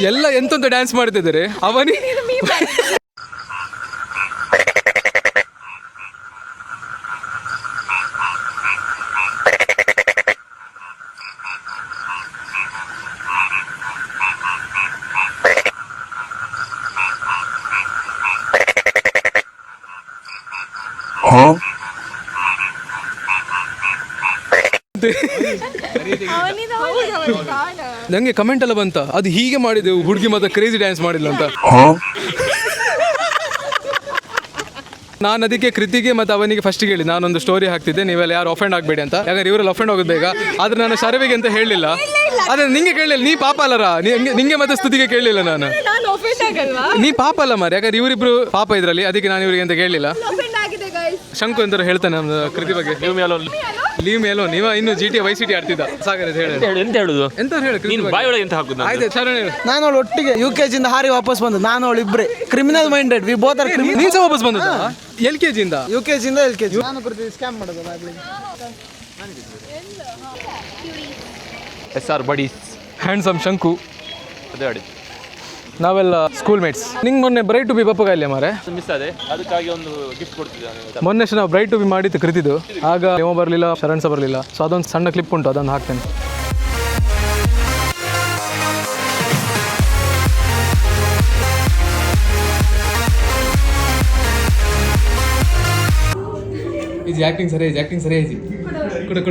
ಎಲ್ಲ ಎಂತ ಡ್ಯಾನ್ಸ್ ಮಾಡ್ತಿದ್ದಾರೆ. ಅವನಿ ನಂಗೆ ಕಮೆಂಟ್ ಎಲ್ಲ ಬಂತ, ಅದು ಹೀಗೆ ಮಾಡಿದೆವು ಹುಡುಗಿ ಮಾತ್ರ ಕ್ರೇಜಿ ಡ್ಯಾನ್ಸ್ ಮಾಡಿಲ್ಲ ಅಂತ. ನಾನು ಅದಕ್ಕೆ ಕೃತಿಗೆ ಮತ್ತು ಅವನಿಗೆ ಫಸ್ಟ್ ಹೇಳಿ ನಾನೊಂದು ಸ್ಟೋರಿ ಹಾಕ್ತಿದ್ದೆ, ನೀವೆಲ್ಲ ಯಾರು ಅಫೆಂಡ್ ಆಗಬೇಡಿ ಅಂತ. ಯಾಕಂದ್ರೆ ಇವರೆಲ್ಲ ಅಫೆಂಡ್ ಆಗೋದು ಬೇಗ. ಆದ್ರೆ ನಾನು ಶರವಿಗೆ ಅಂತ ಹೇಳಲಿಲ್ಲ. ಅದೇ ನಿಂಗೆ ಕೇಳಲಿಲ್ಲ, ನೀ ಪಾಪ ಅಲ್ಲರ, ನಿಂಗೆ ಮತ್ತೆ ಸ್ತುತಿಗೆ ಕೇಳಲಿಲ್ಲ ನಾನು. ನೀ ಪಾಪ ಅಲ್ಲ ಮಾರಿ, ಯಾಕಂದ್ರೆ ಇವರಿಬ್ರು ಪಾಪ ಇದ್ರಲ್ಲಿ, ಅದಕ್ಕೆ ನಾನು ಇವರಿಗೆ ಅಂತ ಕೇಳಲಿಲ್ಲ. ಶಂಕು ಅಂತ ಹೇಳ್ತಾನೆ ನಮ್ದು ಕೃತಿ ಬಗ್ಗೆ. ಲೀವ್ ಮೇಲೋ ನೀವ ಇನ್ನು GTA Vice City ಆಡ್ತಿದ್ದ. ಸಾಗರ್ ಹೇಳಿ ಎಂತ ಹೇಳುದು? ಎಂತ ಹೇಳಿ ಬಾಯಿ ಒಳಗೆ ಎಂತ ಹಾಕುದು? ಆಯ್ತು ಶರಣ ಹೇಳು. ನಾನು ಅವಳು ಒಟ್ಟಿಗೆ UKG ಇಂದ ಹಾರಿ ವಾಪಸ್ ಬಂದು, ನಾನು ಅವಳು ಇಬ್ಬರೇ criminal minded. We both are criminal. ನೀನ್ ಸಹ ವಾಪಸ್ ಬಂದದ? LKG ಇಂದ? UKG ಇಂದ LKG. ನಾನು ಕೃತಿ ಸ್ಕ್ಯಾಮ್ ಮಾಡೋದು ಆಗ್ಲಿ. SR ಬಡೀಸ್, ಹ್ಯಾಂಡ್ಸಮ್ ಶಂಕು. ಅದೇ ಆಡಿ ನಾವೆಲ್ಲ ಸ್ಕೂಲ್ ಮೇಟ್ಸ್. ನಿಂಗೆ ಮೊನ್ನೆ ಬ್ರೈಟ್ ಟು ಬಿ ಬಪ್ಪಗಾಯಿಲ್ಲ ಮಾರೆ ಮಿಸ್ ಆದೆ, ಅದಕ್ಕಾಗಿ ಒಂದು ಗಿಫ್ಟ್ ಕೊಡ್ತಿದ್ದೆ. ಮೊನ್ನೆ ನಾವು ಬ್ರೈಟ್ ಟು ಬಿ ಮಾಡಿದ್ದು ಕೃತಿದ್ದು, ಆಗ ನೀವು ಬರಲಿಲ್ಲ, ಶರಣ್ ಸಹ ಬರಲಿಲ್ಲ. ಸೊ ಅದೊಂದು ಸಣ್ಣ ಕ್ಲಿಪ್ ಉಂಟು, ಅದನ್ನು ಹಾಕ್ತೇನೆ. ಇದು ಆ್ಯಕ್ಟಿಂಗ್ ಸರಿ ಐತಿ. ಕೊಡು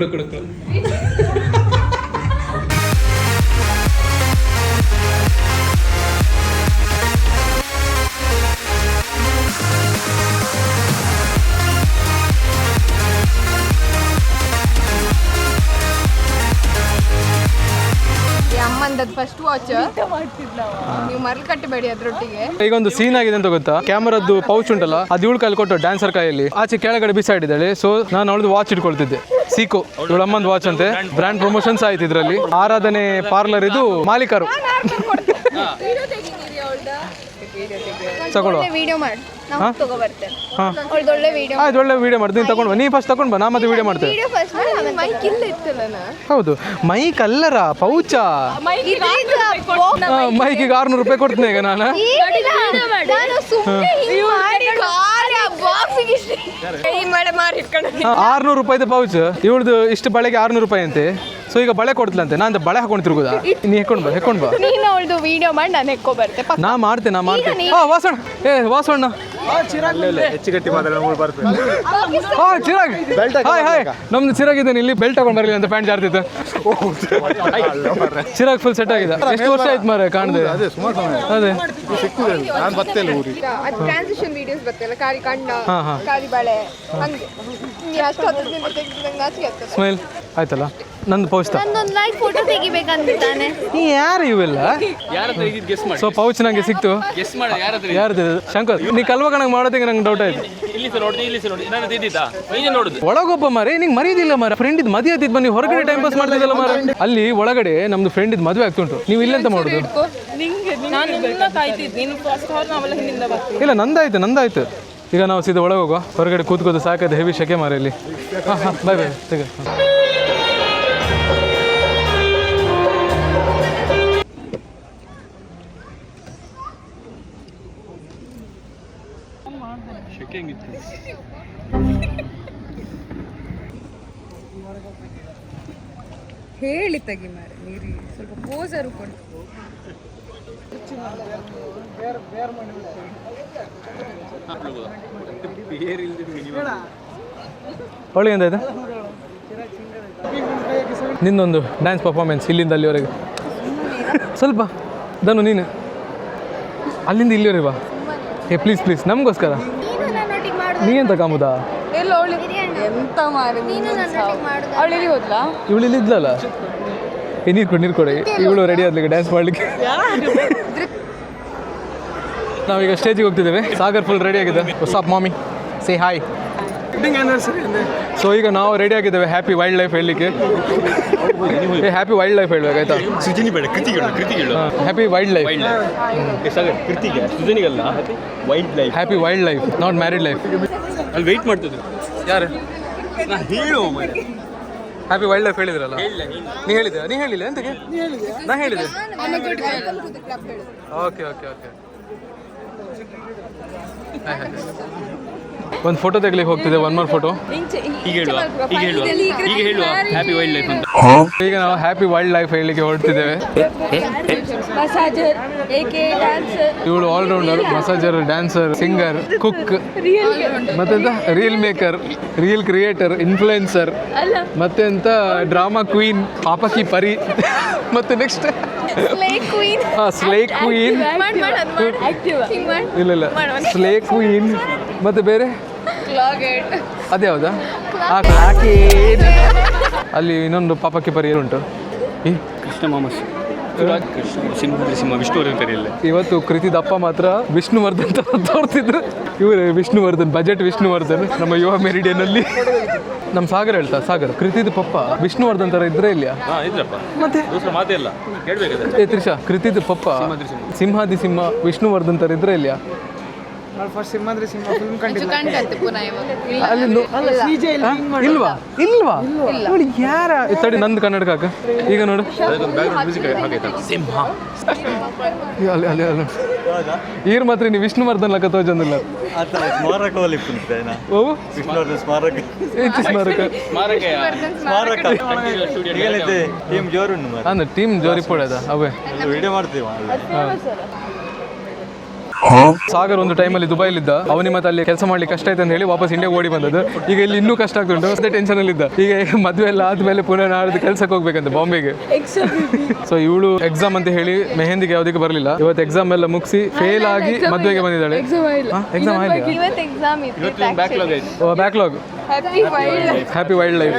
ವಾಚ್ ನೀವು ಮರಳು ಕಟ್ಟಬೇಡಿ ಅದ್ರೊಟ್ಟಿಗೆ. ಈಗ ಒಂದು ಸೀನ್ ಆಗಿದೆ ಅಂತ ಗೊತ್ತಾ, ಕ್ಯಾಮರಾದ್ದು ಪೌಚ್ ಉಂಟಲ್ಲ ಅದು ಇವಳು ಕೈಲಿ ಕೊಟ್ಟು ಡ್ಯಾನ್ಸರ್ ಕೈಯಲ್ಲಿ ಆಚೆ ಕೆಳಗಡೆ ಬಿಸಾಡಿದ್ದಾಳೆ. ಸೊ ನಾನು ಅವಳದು ವಾಚ್ ಇಟ್ಕೊಳ್ತಿದ್ದೆ, ಸೀಕೋ ಇವಳ ಅಮ್ಮಂದು ವಾಚ್ ಅಂತೆ. ಬ್ರ್ಯಾಂಡ್ ಪ್ರಮೋಷನ್ಸ್ ಆಯ್ತು ಇದರಲ್ಲಿ. ಆರಾಧನೆ ಪಾರ್ಲರ್ ಇದು ಮಾಲೀಕರು ತಗೊಳ್ಳುವ. ವಿಡಿಯೋ ಮಾಡಿ ನಾವು ತಗೋ ಬರ್ತೇನೆ. ಹಾ ಒಳ್ಳೆ ವಿಡಿಯೋ ಆಯ್ತು, ಒಳ್ಳೆ ವಿಡಿಯೋ ಮಾಡ್ತೀನಿ. ನೀನು ತಗೊಂಡು ಬಾ, ನೀ ಫಸ್ಟ್ ತಗೊಂಡು ಬಾ, ನಾ ಮತ್ತೆ ವಿಡಿಯೋ ಮಾಡ್ತೇವೆ. ವಿಡಿಯೋ ಫಸ್ಟ್ ಮೈಕ್ ಇಲ್ಲ ಇತ್ತಲ್ಲ ಹೌದು, ಮೈಕ್ ಅಲ್ಲರ ಪೌಚಾ. ಮೈಕಿಗೆ 600 ರೂಪಾಯಿ ಕೊಡ್ತೀನಿ ಈಗ ನಾನು. ನಾನು ಸುಮ್ಮನೆ ಹಿಂಗೆ ಮಾಡಿ ಖಾಲಿ ಬಾಕ್ಸಿಗೆ 600 ರೂಪಾಯಿದು ಪೌಚ್, ಇವಳ್ದು ಇಷ್ಟು ಬಳೆಗೆ 600 ರೂಪಾಯಿ ಅಂತೆ. ಸೊ ಈಗ ಬಳೆ ಕೊಡ್ತಲಂತೆ, ನಾನು ಬಳೆ ಹಾಕೊಂಡು ತಿರುಗುದಾ? ನೀ ಹೆಕ್ಕೊಂಡು ಬಾ ನೀನು ಅವಳದು ವಿಡಿಯೋ ಮಾಡಿ ನಾನು ಎಕ್ಕೋ ಬರ್ತೆ. ನಾ ಮಾಡ್ತೇನೆ ವಾಸಣ್ಣ. ವಾಸಣ್ಣ ಹೆಚ್ಚುಗಟ್ಟಿ ಮಾತಾಡೋದು ಬರ್ತದೆ. ಚಿರಾಗ್, ಹಾಯ್ ಹಾಯ್, ನಮ್ದು ಚಿರಾಗ್ ಇದ್ದಾನೆ ಇಲ್ಲಿ. ಬೆಲ್ಟ್ ತಗೊಂಡು ಬರಲಿಲ್ಲ ಅಂತ ಪ್ಯಾಂಟ್ ಜಾರ್ತಿತ್ತು. ಚಿರಾಗ್ ಫುಲ್ ಸೆಟ್ ಆಗಿದೆ. ಎಷ್ಟು ವರ್ಷ ಆಯ್ತು ಮಾರೆ ಕಾಣದೆ? ಅದೇ ನಾನು ಬರ್ತೇನೆ ಊರಿಗೆ. ಅದು ಟ್ರಾನ್ಸಿಷನ್ ವಿಡಿಯೋಸ್ ಬರ್ತಲ್ಲ, ಕಾರಿ ಕಣ್ಣ, ಕಾರಿ ಬಳೆ, ಹಂಗೆ ಅಷ್ಟು ಹತ್ತಿರದಿಂದ ತೆಗೆದಂಗೆ ನಾಚಿಕೆ ಆಗ್ತದೆ. ಸ್ಮೈಲ್ ಆಯ್ತಲ್ಲ, ನಂದು ಪೌಚ್ ನಂದೊಂದು ಲೈಕ್ ಫೋಟೋ ತೆಗಿಬೇಕಂತಾನೆ. ನೀ ಯಾರು ಇವೆಲ್ಲ? ಯಾರ ಹತ್ರ ಇದ್ದಿದ್ದು ಗೆಸ್ ಮಾಡಿ. ಸೊ ಪೌಚ್ ನಂಗೆ ಸಿಕ್ತು. ಗೆಸ್ ಮಾಡಿ ಯಾರ ಹತ್ರ ಯಾರ್ದು? ಶಂಕರ್, ನೀ ಕಲ್ವಕಣಂಗೆ ಮಾಡೋದಕ್ಕೆ ನಂಗೆ ಡೌಟ್ ಆಯ್ತು. ಇಲ್ಲಿ ಸಹ ನೋಡಿ ನಾನು ಇದ್ದಿದ್ದಾ ನೀನೇ ನೋಡುದು. ಒಳಗೊಬ್ಬ ಮಾರೆ ನಿಂಗೆ ಮರಿಯೋದಿಲ್ಲ ಮಾರ. ಫ್ರೆಂಡ್ ಇದ್ ಮದುವೆ ಆಗ್ತಿದ್ ಬನ್ನಿ, ಹೊರಗಡೆ ಟೈಮ್ ಪಾಸ್ ಮಾಡ್ತಿದ್ದಲ್ಲ ಮಾರ. ಅಲ್ಲಿ ಒಳಗಡೆ ನಮ್ದು ಫ್ರೆಂಡ್ ಇದ್ ಮದುವೆ ಆಗ್ತುಂಟು, ನೀವು ಇಲ್ಲೆಂತ ಮಾಡುದು? ಇಲ್ಲ ನಂದಾಯ್ತು. ಈಗ ನಾವು ಸೀದಾ ಒಳಗೆ ಹೋಗುವ. ಹೊರಗಡೆ ಕೂತ್ಕೋದು ಸಾಕಾದ, ಹೆವಿ ಶೆಕೆ ಮಾರ ಇಲ್ಲಿ. ಹಾಂ ಬಾಯ್ ತೆಗ. ಹೇಳಿ ತೆಗಿ ಮಾರೆ, ನೀರಿ ಸ್ವಲ್ಪ ಪೋಸರು ಕೊಡು. ಅವಳಿಗೆ ಎಂತ ಇದೆ? ನಿಂದೊಂದು ಡ್ಯಾನ್ಸ್ ಪರ್ಫಾರ್ಮೆನ್ಸ್ ಇಲ್ಲಿಂದ ಅಲ್ಲಿವರೆಗೆ. ಸ್ವಲ್ಪ ಧನು ನೀನು ಅಲ್ಲಿಂದ ಇಲ್ಲಿವರೆಗೆ ಬಾ. ಪ್ಲೀಸ್ ನಮಗೋಸ್ಕರ. ನೀ ಎಂತ ಕಾಮುದಾ? ಎಂತ ಮಾರೆ, ಅವಳಿಗೆ ಹೋದ್ಲಾ? ಇವಳು ಇಲ್ಲಿ ಇದ್ಲಲ್ಲ. ನೀರು ಕೊಡಿ. ಇವಳು ರೆಡಿ ಆದ್ಲಿಕ್ಕೆ ಡ್ಯಾನ್ಸ್ ಮಾಡ್ಲಿಕ್ಕೆ. ನಾವೀಗ ಸ್ಟೇಜಿಗೆ ಹೋಗ್ತಿದ್ದೇವೆ. ಸಾಗರ್ ಫುಲ್ ರೆಡಿ ಆಗಿದೆ. ವಾಟ್ಸ್ಆಪ್ ಮಾಮಿ, ಸೇ ಹಾಯ್. ಸೊ ಈಗ ನಾವು ರೆಡಿ ಆಗಿದ್ದೇವೆ ಹ್ಯಾಪಿ ವೈಲ್ಡ್ ಲೈಫ್ ಹೇಳಲಿಕ್ಕೆ. ಹ್ಯಾಪಿ ವೈಲ್ಡ್ ಲೈಫ್ ಹೇಳ್ಬೇಕಾಯ್ತಾ? ಸುಜಿನಿ ಬೇಡ, ಕೃತಿಗಳು. Happy wild life. ಕೃತಿಗೆ ಸುಜಿನಿಗಲ್ಲ, wild life. Happy wild life, not married life. ಅಲ್ಲಿ ವೆಯ್ಟ್ ಮಾಡ್ತಿದ್ರು ಯಾರು? ನಾ ಹೇಳು ಹ್ಯಾಪಿ ವೈಲ್ಡ್ ಲೈಫ್ ಹೇಳಿದ್ರಲ್ಲ. ನೀ ಹೇಳಿದ್ದೆ? ನೀ ಹೇಳಿಲ್ಲ ಎಂತಕ್ಕೆ? ನಾ ಹೇಳಿದೆ. ಓಕೆ ಒಂದು ಫೋಟೋ ತೆಗ್ಲಿಕ್ಕೆ ಹೋಗ್ತಿದೆ. One more photo. ಈಗ ಹೇಳುವ ಹ್ಯಾಪಿ ವೈಲ್ಡ್ ಲೈಫ್ ಅಂತ. ಈಗ ನಾವು ಹ್ಯಾಪಿ ವೈಲ್ಡ್ ಲೈಫ್ ಹೇಳಲಿಕ್ಕೆ ಹೊರಡ್ತಿದ್ದೇವೆ. ಇವಳು all rounder, massager, dancer, singer, cook, ಮತ್ತೆಂತ reel maker, reel creator, influencer, ಮತ್ತೆಂತ ಡ್ರಾಮಾ ಕ್ವೀನ್, ಪಾಪಕಿ ಪರಿ, ಮತ್ತೆ ನೆಕ್ಸ್ಟ್ ಸ್ಲೇ ಕ್ವೀನ್. ಇಲ್ಲ ಸ್ಲೇ ಕ್ವೀನ್. ಮತ್ತೆ ಬೇರೆ ಅದೇ ಹೌದಾ? ಅಲ್ಲಿ ಇನ್ನೊಂದು ಪಾಪಕಿ ಪರಿ ಉಂಟು. ಕೃಷ್ಣ ಮಾಮಸ್, ಸಿಂಹ ವಿಷ್ಣುವರ್ಧನ್ ಕರೆಯಲ್ಲ. ಇವತ್ತು ಕೃತಿ ದಪ್ಪ ಮಾತ್ರ ವಿಷ್ಣುವರ್ಧನ್ ತೋರ್ತಿದ್ರು. ಇವರೇ ವಿಷ್ಣುವರ್ಧನ್, ಬಜೆಟ್ ವಿಷ್ಣುವರ್ಧನ್ ನಮ್ಮ ಯುವ ಮೆರಿಡಿಯನ್. ನಮ್ಮ ಸಾಗರ್ ಹೇಳ್ತಾ, ಸಾಗರ್ ಕೃತಿದ ಪಪ್ಪ ವಿಷ್ಣುವರ್ಧನ್ ತರ ಇದ್ರೆ ಇಲ್ಲ? ಇದ್ರಪ್ಪ, ಮತ್ತೆ ಮಾತೇ ಇಲ್ಲ ಹೇಳ್ಬೇಕಾದ್ರೆ. ತ್ರಿಷಾ, ಕೃತಿದ ಪಪ್ಪ ಸಿಂಹಾದಿ ಸಿಂಹ ವಿಷ್ಣುವರ್ಧನ್ ತರ ಇದ್ರೆ ಇಲ್ಲ? ಫಸ್ಟ್ ಸಿಂಹಾದ್ರಿ ಸಿಂಹ ಫಿಲ್ಮ್ ಕಂಡಿಲ್ಲ. ಅಲ್ಲಿ ಇಲ್ವಾ? ನೋಡಿ ಯಾರ ತಡಿ, ನಂದು ಕನ್ನಡಕ ಹಾಕ. ಈಗ ನೋಡು ಸಿಂಹ ಅಲ್ಲಿ ಈರ್ ಮಾತ್ರ ನೀವು ವಿಷ್ಣುವರ್ಧನ್ ಲಕ್ಕ ತೋಜಂದಿಲ್ಲ. ಸ್ಮಾರಕ ಟೀಮ್ ಜೋರು ಅಂದ್ರೆ ಟೀಮ್ ಜೋರಿ ಪೋಡದ ಅವೇ ವಿಡಿಯೋ ಮಾಡ್ತೀವಿ. ಸಾಗರ್ ಒಂದು ಟೈಮಲ್ಲಿ ದುಬೈಲಿದ್ದ. ಅವನಿ ಮತ್ತೆ ಅಲ್ಲಿ ಕೆಲಸ ಮಾಡ್ಲಿಕ್ಕೆ ಕಷ್ಟ ಆಯ್ತು ಅಂತ ಹೇಳಿ ವಾಪಸ್ ಇಂಡಿಯಾಗೆ ಓಡಿ ಬಂದದ್ದು. ಈಗ ಇಲ್ಲಿ ಇನ್ನೂ ಕಷ್ಟ ಆಗ್ತುಂಟು, ಅದೇ ಟೆನ್ಷನ್ ಅಲ್ಲಿ ಇದ್ದ. ಈಗ ಮದುವೆ ಎಲ್ಲ ಆದ್ಮೇಲೆ ಪುನಃ ನಾಡ್ದು ಕೆಲಸಕ್ಕೆ ಹೋಗ್ಬೇಕಂತ ಬಾಂಬೆಗೆ. ಸೊ ಇವಳು ಎಕ್ಸಾಮ್ ಅಂತ ಹೇಳಿ ಮೆಹಂದಿಗೆ ಯಾವುದಕ್ಕೆ ಬರಲಿಲ್ಲ. ಇವತ್ತು ಎಕ್ಸಾಮ್ ಎಲ್ಲ ಮುಗಿಸಿ ಫೇಲ್ ಆಗಿ ಮದುವೆಗೆ ಬಂದಿದ್ದಾಳೆ. ಎಕ್ಸಾಮ್ ಆಯ್ತು, backlog. Happy wild life.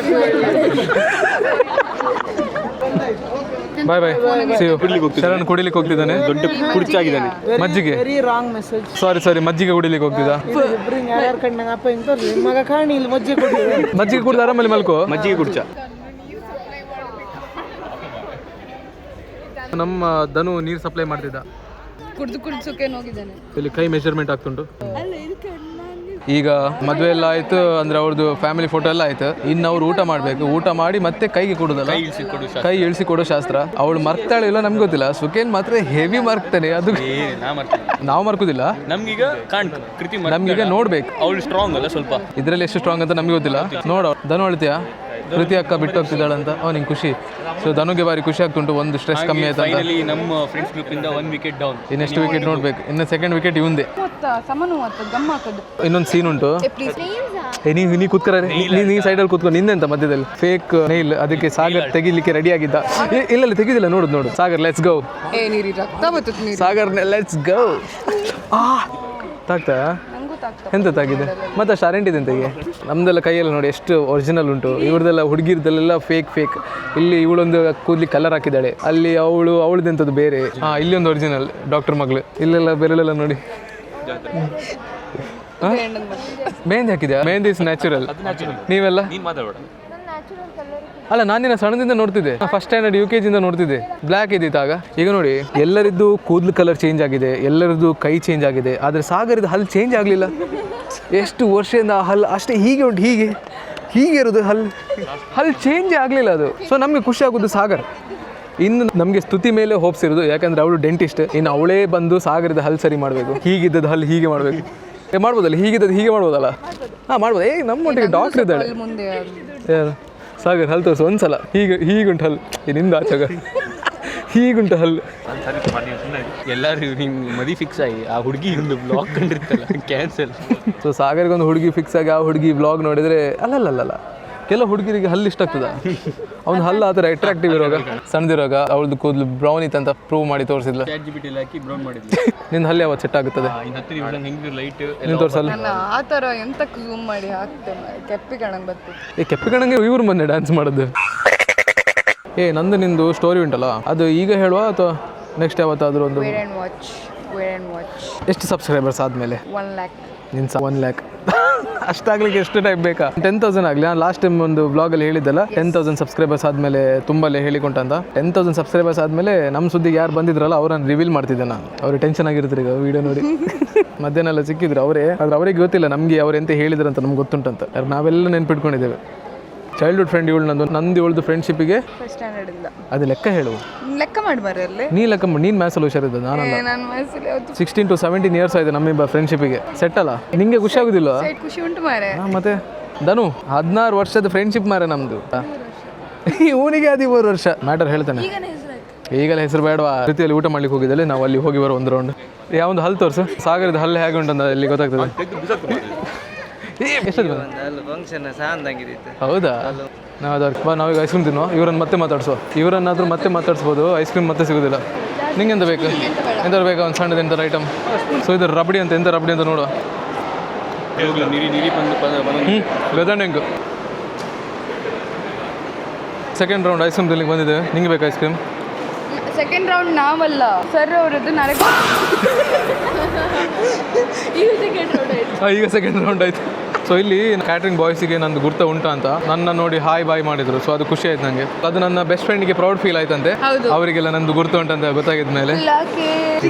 Bye bye see you. Sharan ಕುಡಿಲಿಕ್ಕೆ ಹೋಗ್ತಿದ್ದಾನೆ. ದೊಡ್ಡ ಕುರ್ಚಾಗಿದ್ದಾನೆ. ಮಜ್ಜಿಗೆ ವೆರಿ ರಾಂಗ್ ಮೆಸೇಜ್. ಸಾರಿ ಮಜ್ಜಿಗೆ ಕುಡಿಲಿಕ್ಕೆ ಹೋಗ್ತಿದ್ದ. ಇಬ್ರಿಗೆ ಯಾರ್ಯಾರು ಕಂಡಂಗ ಅಪ್ಪ ಹಿಂಗೆ ತೋರಿಸಿ ಮಗ ಕಾಣಿ ಇಲ್ಲಿ ಮಜ್ಜಿಗೆ ಕೊಟ್ಟಿದೆ. ಮಜ್ಜಿಗೆ ಕುಡ್ದು ಆರಾಮಲ್ಲಿ ಮಲ್ಕೋ. ಮಜ್ಜಿಗೆ ಕುರ್ಚ. ನಮ್ಮ ಧನು ನೀರು ಸಪ್ಲೈ ಮಾಡ್ತಿದ್ದ. ಕುಡ್ದು ಸುಕ್ಕೇನು ಹೋಗಿದ್ದಾನೆ. ಇಲ್ಲಿ ಕೈ ಮೆಜರ್ಮೆಂಟ್ ಆಗ್ತುಂಟು. ಈಗ ಮದುವೆ ಎಲ್ಲ ಆಯ್ತು ಅಂದ್ರೆ ಅವ್ರದ್ದು ಫ್ಯಾಮಿಲಿ ಫೋಟೋ ಎಲ್ಲ ಆಯ್ತು. ಇನ್ನು ಅವ್ರು ಊಟ ಮಾಡಬೇಕು. ಊಟ ಮಾಡಿ ಮತ್ತೆ ಕೈಗೆ ಕೊಡೋದಲ್ಲ, ಕೈ ಇಳಿಸಿ ಕೊಡೋ ಶಾಸ್ತ್ರ. ಅವಳು ಮರ್ತಾಳೆ ಇಲ್ಲ ನಮ್ಗೆ ಗೊತ್ತಿಲ್ಲ. ಸುಖೇನ್ ಮಾತ್ರ ಹೆವಿ ಮರ್ಕ್ತಾನೆ. ಅದು ನಾವು ಮರ್ಕೋದಿಲ್ಲ. ನಮ್ಗೀಗ ನಮ್ಗೀಗ ನೋಡ್ಬೇಕು ಅವಳು ಸ್ಟ್ರಾಂಗ್ ಅಲ್ಲ ಸ್ವಲ್ಪ. ಇದ್ರಲ್ಲಿ ಎಷ್ಟು ಸ್ಟ್ರಾಂಗ್ ಅಂತ ನಮ್ಗೆ ಗೊತ್ತಿಲ್ಲ. ನೋಡು ಧನು ಹೇಳ್ತೀಯಾ ಕೃತಿ ಅಕ್ಕ ಬಿಟ್ಟು ಹೋಗ್ತಿದ್ದಾಳಂತ. ನಿಂಗೆ ಖುಷಿ. ಸೊ ಧನುಗೆ ಬಾರಿ ಖುಷಿ ಆಗ್ತುಂಟು. ಒಂದು ಸ್ಟ್ರೆಸ್ ಕಮ್ಮಿ ಆಯ್ತು. ಫೈನಲಿ ನಮ್ಮ ಫ್ರೆಂಡ್ಸ್ ಗ್ರೂಪ್ ಇಂದ 1 ವಿಕೆಟ್ ಡೌನ್. ಇನ್ನೆಷ್ಟು ವಿಕೆಟ್ ನೋಡ್ಬೇಕು. ಇನ್ನು ಸೆಕೆಂಡ್ ವಿಕೆಟ್ ಇವಂದೆ. ಇನ್ನೊಂದು ಸೀನ್ ಉಂಟು. ನೀ ಕೂತ್ಕರ ನೀ ಸೈಡಲ್ಲಿ ಕೂತ್ಕೊಂಡು ನಿಂದೆಂತ ಮಧ್ಯದಲ್ಲಿ ಫೇಕ್ ನೈಲ್. ಅದಕ್ಕೆ ಸಾಗರ್ ತೆಗಿಲಿಕ್ಕೆ ರೆಡಿ ಆಗಿದ್ದ. ಇಲ್ಲ ತೆಗಿದಿಲ್ಲ. ನೋಡು Sagar let's go. Sagar let's go. ತಾಗ್ತಾ ಎಂತ ತಾಗಿದೆ ಮತ್ತೆ ಶಾರೆಂಟಿದೆ ಎಂತೆಗೆ. ನಮ್ದೆಲ್ಲ ಕೈಯಲ್ಲಿ ನೋಡಿ ಎಷ್ಟು ಒರಿಜಿನಲ್ ಉಂಟು. ಇವ್ರದೆಲ್ಲ ಹುಡುಗಿರ್ದೆಲ್ಲ ಫೇಕ್. ಇಲ್ಲಿ ಇವಳೊಂದು ಕೂದಲಿ ಕಲರ್ ಹಾಕಿದ್ದಾಳೆ. ಅಲ್ಲಿ ಅವಳದೆಂಥದ್ದು ಬೇರೆ. ಇಲ್ಲಿ ಒಂದು ಒರಿಜಿನಲ್ ಡಾಕ್ಟರ್ ಮಗಳು. ಇಲ್ಲೆಲ್ಲ ಬೇರೆಲ್ಲ ನೋಡಿ ಮೆಹಂದಿ ಹಾಕಿದ್ಯಾ. Mehndi is natural. ನೀವೆಲ್ಲ ಅಲ್ಲ ನಾನಿನ ಸಣ್ಣದಿಂದ ನೋಡ್ತಿದ್ದೆ. ಫಸ್ಟ್ ಸ್ಟ್ಯಾಂಡರ್ಡ್ UKG ಇಂದ ನೋಡ್ತಿದ್ದೆ. ಬ್ಲ್ಯಾಕ್ ಇದ್ದಿತ್ತಾಗ. ಈಗ ನೋಡಿ ಎಲ್ಲರಿದ್ದು ಕೂದಲು ಕಲರ್ ಚೇಂಜ್ ಆಗಿದೆ, ಎಲ್ಲರದ್ದು ಕೈ ಚೇಂಜ್ ಆಗಿದೆ. ಆದರೆ ಸಾಗರಿದ್ದು ಹಲ್ಲು ಚೇಂಜ್ ಆಗಲಿಲ್ಲ. ಎಷ್ಟು ವರ್ಷದಿಂದ ಹಲ್ಲು ಅಷ್ಟೇ ಹೀಗೆ ಉಂಟು. ಹೀಗೆ ಇರೋದು ಹಲ್ಲು ಚೇಂಜ್ ಆಗಲಿಲ್ಲ ಅದು. ಸೊ ನಮಗೆ ಖುಷಿ ಆಗೋದು ಸಾಗರ್. ಇನ್ನು ನಮಗೆ ಸ್ತುತಿ ಮೇಲೆ ಹೋಪ್ಸ್ ಇರೋದು. ಯಾಕಂದರೆ ಅವಳು ಡೆಂಟಿಸ್ಟ್. ಇನ್ನು ಅವಳೇ ಬಂದು ಸಾಗರದ ಹಲ್ಲು ಸರಿ ಮಾಡಬೇಕು. ಹೀಗಿದ್ದದ್ದು ಹಲ್ಲು ಹೀಗೆ ಮಾಡಬೇಕು. ಮಾಡ್ಬೋದಲ್ಲ ಹೀಗಿದ್ದದ್ದು ಹೀಗೆ ಮಾಡ್ಬೋದಲ್ಲ. ಮಾಡ್ಬೋದು. ನಮ್ಮೊಟ್ಟಿಗೆ ಡಾಕ್ಟರ್ ಇದ್ದಾಳೆ. ಸಾಗರ್ ಹಲ್ಲು ತೋರಿಸು ಒಂದ್ಸಲ. ಹೀಗುಂಟು ಹಲ್ಲು. ನಿಂದ ಆಚಾಗ ಹೀಗುಂಟು ಹಲ್ಲು. ಎಲ್ಲರೂ ನಿಮ್ಗೆ ಮದಿ ಫಿಕ್ಸ್ ಆಗಿ ಆ ಹುಡುಗಿ ಒಂದು ಬ್ಲಾಗ್ ಕಂಡಿರ್ತಲ್ಲ ಕ್ಯಾನ್ಸಲ್. ಸೊ ಸಾಗರ್ಗೊಂದು ಹುಡುಗಿ ಫಿಕ್ಸ್ ಆಗಿ ಆ ಹುಡುಗಿ ಬ್ಲಾಗ್ ನೋಡಿದರೆ ಅಲ್ಲಲ್ಲ ಕೆಲವು ಹುಡುಗಿರಿಗೆ ಹಲ್ಲು ಇಷ್ಟ ಆಗ್ತದ. ಅವ್ನು ಹಲ್ಲು ಆ ಥರ ಅಟ್ರಾಕ್ಟಿವ್ ಇರುವಾಗ ಸಣ್ಣದಿರುವಾಗ ಅವಳದು ಕೂದಲು ಬ್ರೌನ್ ಇತ್ತಂತ ಪ್ರೂವ್ ಮಾಡಿ ತೋರಿಸಿದ್ಲ. ಹಾಕಿ ಬ್ರೌನ್ ಮಾಡಿದ್ವಿ. ನಿನ್ನ ಹಲ್ಲು ಯಾವತ್ತು ಸೆಟ್ ಆಗುತ್ತದೆ ಲೈಟ್ ನೀನು ತೋರಿಸಲ್ಲ. ಆ ಥರ ಎಂತಕ್ಕೆ ಝೂಮ್ ಮಾಡಿ ಹಾಕ್ತೇನೆ. ಕೆಪ್ಪಿ ಕಣಂಗೆ ಬರ್ತದೆ. ಕೆಪ್ಪಿ ಕಣಂಗೆ ಇವ್ರು ಮೊನ್ನೆ ಡ್ಯಾನ್ಸ್ ಮಾಡೋದು. ನಂದು ನಿಂದು ಸ್ಟೋರಿ ಉಂಟಲ್ಲ ಅದು ಈಗ ಹೇಳುವ ಅಥವಾ ನೆಕ್ಸ್ಟ್ ಯಾವತ್ತಾದರೂ ಒಂದು. ಎಷ್ಟು ಸಬ್ಸ್ಕ್ರೈಬರ್ಸ್ ಆದಮೇಲೆ? 1 lakh. ನಿನ್ನ 1 lakh ಅಷ್ಟಾಗ್ಲಿಕ್ಕೆ ಎಷ್ಟು ಟೈಮ್ ಬೇಕಾ? 10,000 ಆಗಲಿ. ನಾನು ಲಾಸ್ಟ್ ಟೈಮ್ ಒಂದು ಬ್ಲಾಗಲ್ಲಿ ಹೇಳಿದ್ದಲ್ಲ 10,000 ಸಬ್ಸ್ಕ್ರೈಬರ್ಸ್ ಆದಮೇಲೆ ತುಂಬಲ್ಲೇ ಹೇಳಿಕೊಂಡಂತ. 10,000 ಸಬ್ಸ್ಕ್ರೈಬರ್ಸ್ ಆದಮೇಲೆ ನಮ್ಮ ಸುದ್ದಿಗೆ ಯಾರು ಬಂದಿದ್ರಲ್ಲ ಅವ್ರನ್ನ ರಿವೀಲ್ ಮಾಡ್ತಿದ್ದೆ ನಾನು. ಅವ್ರು ಟೆನ್ಷನ್ ಆಗಿರ್ತಾರೆ ಈಗ ವೀಡಿಯೋ ನೋಡಿ. ಮಧ್ಯಾಹ್ನ ಎಲ್ಲ ಸಿಕ್ಕಿದ್ರು ಅವರೇ. ಆದರೆ ಅವ್ರಿಗೆ ಗೊತ್ತಿಲ್ಲ ನಮಗೆ ಅವ್ರು ಎಂತ ಹೇಳಿದ್ರಂತ ನಮ್ಗೆ ಗೊತ್ತುಂಟಂತ. ನಾವೆಲ್ಲ ನೆನ್ಪಿಟ್ಕೊಂಡಿದ್ದೇವೆ. ಚೈಲ್ಡ್ಹುಡ್ ಫ್ರೆಂಡ್ ಇವಳು ನಂದು ಇವಳದು ಫ್ರೆಂಡ್ಶಿಪ್ಪಿಗೆ ಫಸ್ಟ್ ಸ್ಟ್ಯಾಂಡರ್ಡಿಂದ. ಅದು ಲೆಕ್ಕ ಹೇಳು. ಲೆಕ್ಕ ಮಾಡಿ ಅಲ್ಲಿ. ನೀ ಲೆಕ್ಕ ಮಾಡಿ. ನೀನು ಮ್ಯಾಥ್ಸಲ್ಲಿ ಹುಷಾರಿದ್ದ. ನಾನಲ್ಲ. ನನ್ನ ವಯಸ್ಸಲ್ಲಿ 16 to 17 ಇಯರ್ಸ್ ಆಯಿತು ನಮ್ಮಿಬ್ಬ ಫ್ರೆಂಡ್ಶಿಪ್ಪಿಗೆ. ಸೆಟ್ ಅಲ್ಲ ನಿಂಗೆ ಖುಷಿ ಆಗೋದಿಲ್ಲ? ಖುಷಿ ಉಂಟು ಮಾರೆ. ಮತ್ತೆ ಧನು 16 ವರ್ಷದ ಫ್ರೆಂಡ್ಶಿಪ್ ಮಾರೆ ನಮ್ಮದು. ಇವನಿಗೆ 13 ವರ್ಷ. ಮ್ಯಾಟರ್ ಹೇಳ್ತಾನೆ. ಈಗಲೇ ಹೆಸರು ಬೇಡವಾ. ರೀತಿಯಲ್ಲಿ ಊಟ ಮಾಡ್ಲಿಕ್ಕೆ ಹೋಗಿದ್ದಲ್ಲಿ ನಾವು ಅಲ್ಲಿ ಹೋಗಿ ಬರೋ ಒಂದು ರೌಂಡ್. ಯಾವೊಂದು ಹಲ್ಲು ತೋರಿಸು. ಸಾಗರದ ಹಲ್ಲು ಹೇಗೆ ಉಂಟಂತ ಇಲ್ಲಿ ಗೊತ್ತಾಗ್ತದೆ. ಹೌದಾ? ನಾವೀಗ ಐಸ್ ಕ್ರೀಮ್ ತಿನ್ನುವ. ಇವರನ್ನು ಮತ್ತೆ ಮಾತಾಡ್ಸೋ. ಇವರನ್ನಾದ್ರೂ ಮತ್ತೆ ಮಾತಾಡ್ಸ್ಬೋದು. ಐಸ್ ಕ್ರೀಮ್ ಮತ್ತೆ ಸಿಗೋದಿಲ್ಲ. ನಿಂಗೆ ಎಂತ ಬೇಕು? ಎಂಥವ್ರು ಬೇಕಾ ಒಂದು ಸಣ್ಣದು ಎಂಥ ಐಟಮ್? ಸೊ ಇದು ರಬಡಿ ಅಂತ. ಎಂಥ ರಬಡಿ ಅಂತ ನೋಡುವ. ಗದಂಡೆಂಗು ಸೆಕೆಂಡ್ ರೌಂಡ್ ಐಸ್ ಕ್ರೀಮ್ ತಿನ್ಲಿಕ್ಕೆ ಬಂದಿದ್ದೇವೆ. ನಿಂಗೆ ಬೇಕಾ ಐಸ್ ಕ್ರೀಮ್? ಸೆಕೆಂಡ್ ರೌಂಡ್ ನಾವಲ್ಲ ಸರ್ ಅವರದ್ದು. ಈಗ ಸೆಕೆಂಡ್ ರೌಂಡ್ ಆಯ್ತು. ಸೊ ಇಲ್ಲಿ ಕ್ಯಾಟ್ರಿಂಗ್ ಬಾಯ್ಸಿಗೆ ನಂದು ಗುರ್ತ ಉಂಟು ಅಂತ ನನ್ನ ನೋಡಿ ಹಾಯ್ ಬಾಯ್ ಮಾಡಿದ್ರು. ಸೊ ಅದು ಖುಷಿ ಆಯ್ತು ನನಗೆ. ಅದು ನನ್ನ ಬೆಸ್ಟ್ ಫ್ರೆಂಡ್ಗೆ ಪ್ರೌಡ್ ಫೀಲ್ ಆಯ್ತಂತೆ. ಅವರಿಗೆಲ್ಲ ನಂದು ಗುರ್ತು ಉಂಟಂತ ಗೊತ್ತಾಗಿದ್ದ ಮೇಲೆ.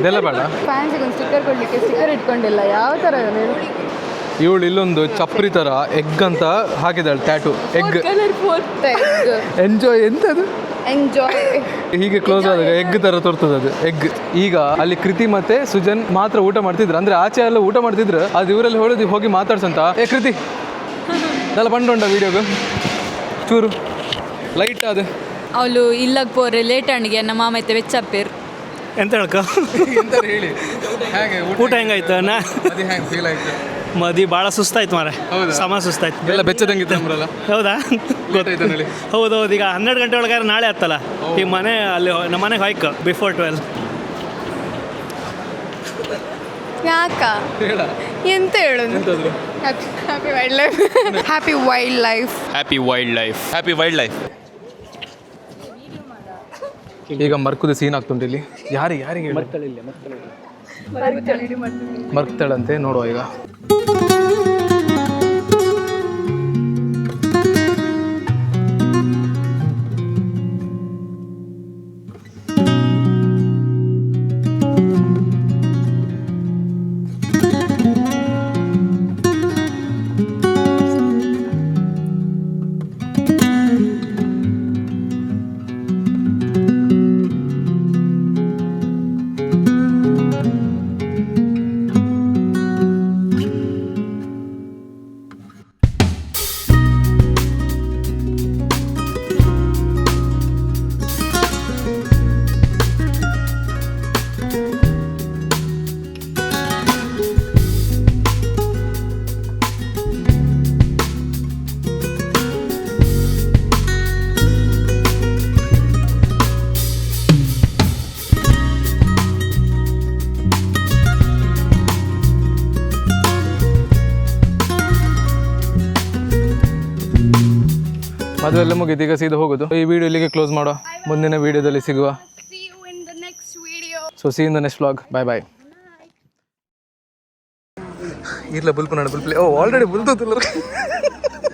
ಇದೆಲ್ಲ ಬೇಡ. ಫ್ಯಾನ್ಸಿಗೆ ಒಂದು ಸ್ಟಿಕ್ಕರ್ ಕೊಡ್ಲಿಕ್ಕೆ ಸ್ಟಿಕ್ಕರ್ ಇಟ್ಕೊಂಡಿಲ್ಲ. ಯಾವ ಥರ ಇವಳು ಇಲ್ಲೊಂದು ಚಪ್ರಿ ಥರ ಎಗ್ ಅಂತ ಹಾಕಿದಾಳೆ. Tattoo egg. ಎಂಜಾಯ್. ಎಂತದು ಎಂಜಾಯ್. ಹೀಗೆ ಕ್ಲೋಸ್ ಆದಾಗ ಎಗ್ ಥರ ತೋರ್ತದೆ ಅದು ಎಗ್. ಈಗ ಅಲ್ಲಿ ಕೃತಿ ಮತ್ತೆ ಸುಜನ್ ಮಾತ್ರ ಊಟ ಮಾಡ್ತಿದ್ರು. ಅಂದರೆ ಆಚೆ ಎಲ್ಲ ಊಟ ಮಾಡ್ತಿದ್ರು. ಅದು ಇವರಲ್ಲಿ ಹೇಳೋದು ಹೋಗಿ ಮಾತಾಡ್ಸಂತ. ಕೃತಿ ಎಲ್ಲ ಬಂಡುಂಡ ವೀಡಿಯೋಗೆ ಚೂರು ಲೈಟ್ ಅದು ಅವಳು ಇಲ್ಲಕ್ಕೆ ಪೋರೆ ಲೇಟ್ ಅಣ್ಣಿಗೆ ನಮ್ಮ ಮಾಮ ಐತೆ ವೆಚ್ಚಪ್ಪೇರು ಎಂತ ಹೇಳ್ಕ ಎಂತ ಹೇಳಿ. ಹೇಗೆ ಊಟ ಹೆಂಗಾಯ್ತು? ಹೆಂಗೆ ಫೀಲ್ ಆಯ್ತು? ಮದಿ ಭಾಳ ಸುಸ್ತಾಯ್ತು ಮಾರೆ. ಸಮ ಸುಸ್ತಾಯ್ತು. ಎಲ್ಲ ಬೆಚ್ಚದಂಗಿತ್ತು ನಮ್ಮರಲ್ಲ. ಹೌದಾ? ಗೊತ್ತಾಯ್ತು ಹೇಳಿ. ಹೌದೌದು. ಈಗ 12 ಗಂಟೆ ಒಳಗಾರ ನಾಳೆ ಹತ್ತಲ್ಲ. ಈ ಮನೆ ಅಲ್ಲಿ ನಮ್ಮ ಮನೆಗೆ ಹೋಯ್ಕ ಬಿಫೋರ್ 12. ಯಾಕ ಎಂತ ಹೇಳೋದು? Happy wild life. Happy wild life. Happy wild life. Happy wild life. ಈಗ ಮರ್ಕುದು ಸೀನ್ ಆಗ್ತುಂಟು ಇಲ್ಲಿ. ಯಾರಿಗೆ ಮರ್ಕ್ತಾಳಂತೆ, ನೋಡುವ ಈಗ. ಮದುವೆ ಎಲ್ಲ ಮುಗಿದು ಈಗ ಸೀದಾ ಹೋಗೋದು. ಈ ವಿಡಿಯೋ ಇಲ್ಲಿಗೆ ಕ್ಲೋಸ್ ಮಾಡುವ. ಮುಂದಿನ ವಿಡಿಯೋದಲ್ಲಿ ಸಿಗುವ. So see in the next vlog. Bye. ಇಲ್ಲ ಬುಲ್ಪು ನಾಡು ಬುಲ್ಪುಲೆ. ಓ ಆಲ್ರೆಡಿ ಬುಲ್ತೋತಿಲ್ಲ.